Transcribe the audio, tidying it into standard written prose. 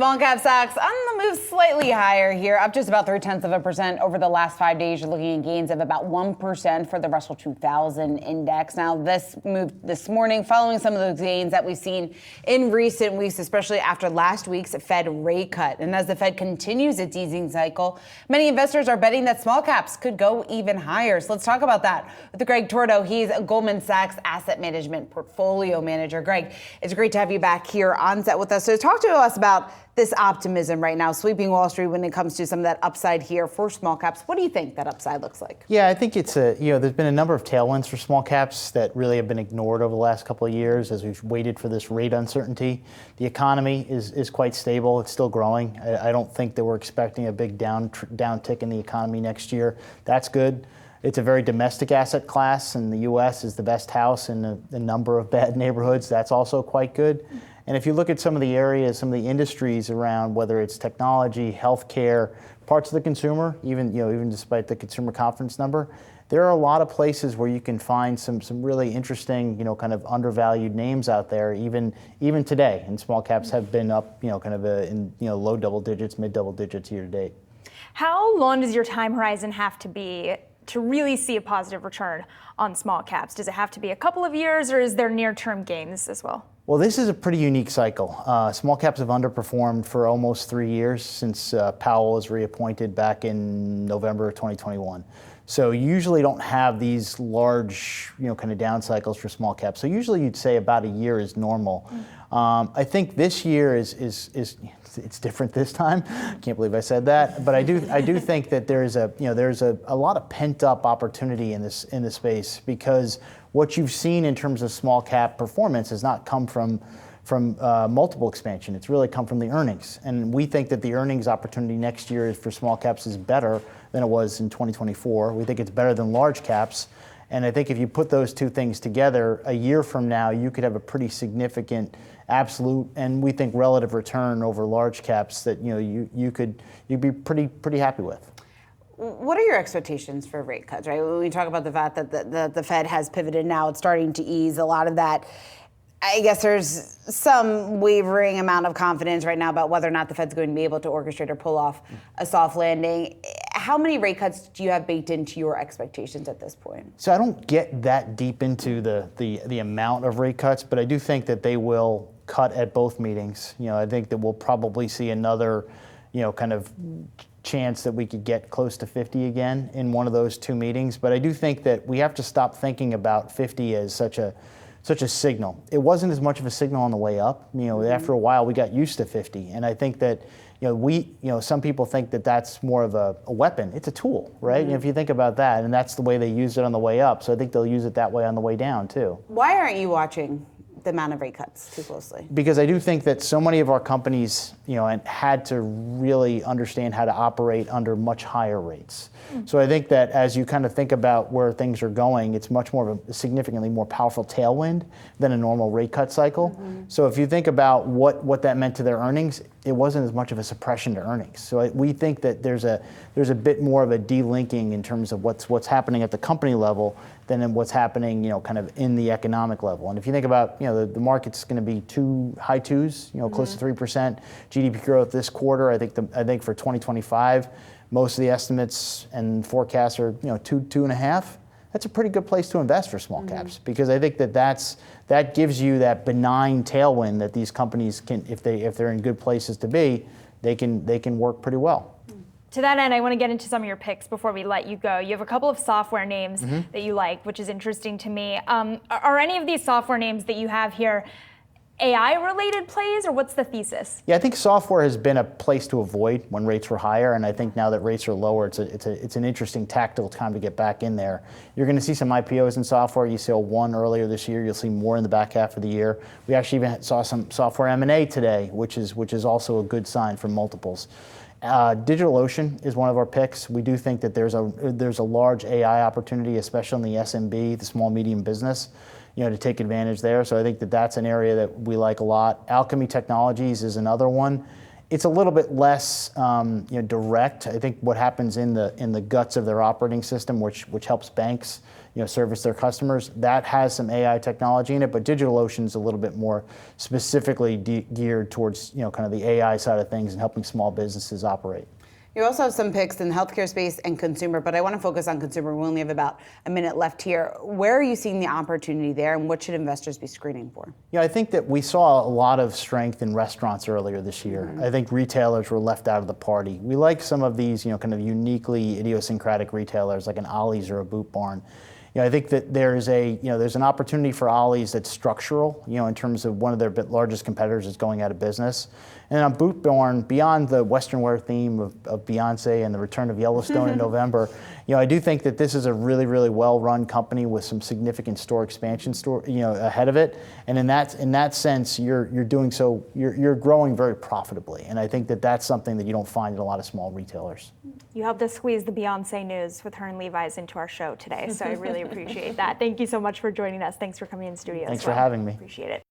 Small cap stocks on the move slightly higher here, up just about 0.3% over the last 5 days. You're looking at gains of about 1% for the Russell 2000 index. Now, this moved this morning following some of those gains that we've seen in recent weeks, especially after last week's Fed rate cut. And as the Fed continues its easing cycle, many investors are betting that small caps could go even higher. So let's talk about that with Greg Tordo. He's a Goldman Sachs Asset Management Portfolio Manager. Greg, it's great to have you back here on set with us. So talk to us about this optimism right now sweeping Wall Street when it comes to some of that upside here for small caps. What do you think that upside looks like? Yeah, I think it's there's been a number of tailwinds for small caps that really have been ignored over the last couple of years as we've waited for this rate uncertainty. The economy is quite stable. It's still growing. I don't think that we're expecting a big downtick in the economy next year. That's good. It's a very domestic asset class, and the U.S. is the best house in a number of bad neighborhoods. That's also quite good. And if you look at some of the areas, some of the industries around, whether it's technology, healthcare, parts of the consumer, even despite the consumer confidence number, there are a lot of places where you can find some really interesting, kind of undervalued names out there, even today. And small caps have been up, in low double digits, mid double digits year to date. How long does your time horizon have to be to really see a positive return on small caps? Does it have to be a couple of years, or is there near-term gains as well? Well, this is a pretty unique cycle. Small caps have underperformed for almost 3 years since Powell was reappointed back in November of 2021. So you usually don't have these large, kind of down cycles for small caps. So usually you'd say about a year is normal. I think this year is it's different this time. Can't believe I said that, but I do think that there's a lot of pent-up opportunity in this space, because what you've seen in terms of small cap performance has not come from multiple expansion. It's really come from the earnings, and we think that the earnings opportunity next year for small caps is better than it was in 2024. We think it's better than large caps. And I think if you put those two things together, a year from now, you could have a pretty significant absolute, and we think relative return over large caps that you'd be pretty happy with. What are your expectations for rate cuts, right? When we talk about the fact that the Fed has pivoted now, it's starting to ease a lot of that. I guess there's some wavering amount of confidence right now about whether or not the Fed's going to be able to orchestrate or pull off a soft landing. How many rate cuts do you have baked into your expectations at this point? So I don't get that deep into the amount of rate cuts, but I do think that they will cut at both meetings. I think that we'll probably see another, kind of chance that we could get close to 50 again in one of those two meetings. But I do think that we have to stop thinking about 50 as such a signal. It wasn't as much of a signal on the way up. After a while, we got used to 50, and I think that some people think that that's more of a weapon. It's a tool, right? And if you think about that, and that's the way they used it on the way up, so I think they'll use it that way on the way down too. Why aren't you watching the amount of rate cuts too closely? Because I do think that so many of our companies, had to really understand how to operate under much higher rates. So I think that as you kind of think about where things are going, it's much more of a significantly more powerful tailwind than a normal rate cut cycle. So if you think about what that meant to their earnings, it wasn't as much of a suppression to earnings. So we think that there's a bit more of a delinking in terms of what's happening at the company level than in what's happening, kind of in the economic level. And if you think about, the market's going to be high twos, close to 3% GDP growth this quarter. I think for 2025, most of the estimates and forecasts are, 2.5. That's a pretty good place to invest for small caps, because I think that gives you that benign tailwind that these companies can, if they're in good places to be, they can work pretty well. To that end, I want to get into some of your picks before we let you go. You have a couple of software names that you like, which is interesting to me. Are any of these software names that you have here AI-related plays, or what's the thesis? Yeah, I think software has been a place to avoid when rates were higher, and I think now that rates are lower, it's an interesting tactical time to get back in there. You're going to see some IPOs in software. You saw one earlier this year. You'll see more in the back half of the year. We actually even saw some software M&A today, which is also a good sign for multiples. DigitalOcean is one of our picks. We do think that there's a large AI opportunity, especially in the SMB, the small medium business, to take advantage there. So I think that that's an area that we like a lot. Alchemy Technologies is another one. It's a little bit less direct. I think what happens in the guts of their operating system, which helps banks, service their customers. That has some AI technology in it, but DigitalOcean's a little bit more specifically geared towards kind of the AI side of things and helping small businesses operate. You also have some picks in the healthcare space and consumer, but I want to focus on consumer. We only have about a minute left here. Where are you seeing the opportunity there, and what should investors be screening for? Yeah, I think that we saw a lot of strength in restaurants earlier this year. I think retailers were left out of the party. We like some of these, kind of uniquely idiosyncratic retailers like an Ollie's or a Boot Barn. I think that there's an opportunity for Ollie's that's structural, in terms of one of their largest competitors is going out of business. And on Boot Barn, beyond the Western wear theme of Beyonce and the return of Yellowstone in November, I do think that this is a really, really well-run company with some significant store expansion ahead of it. And in that sense, you're growing very profitably. And I think that that's something that you don't find in a lot of small retailers. You helped us squeeze the Beyonce news with her and Levi's into our show today, so I really appreciate that. Thank you so much for joining us. Thanks for coming in studio. Thanks for having me. Appreciate it.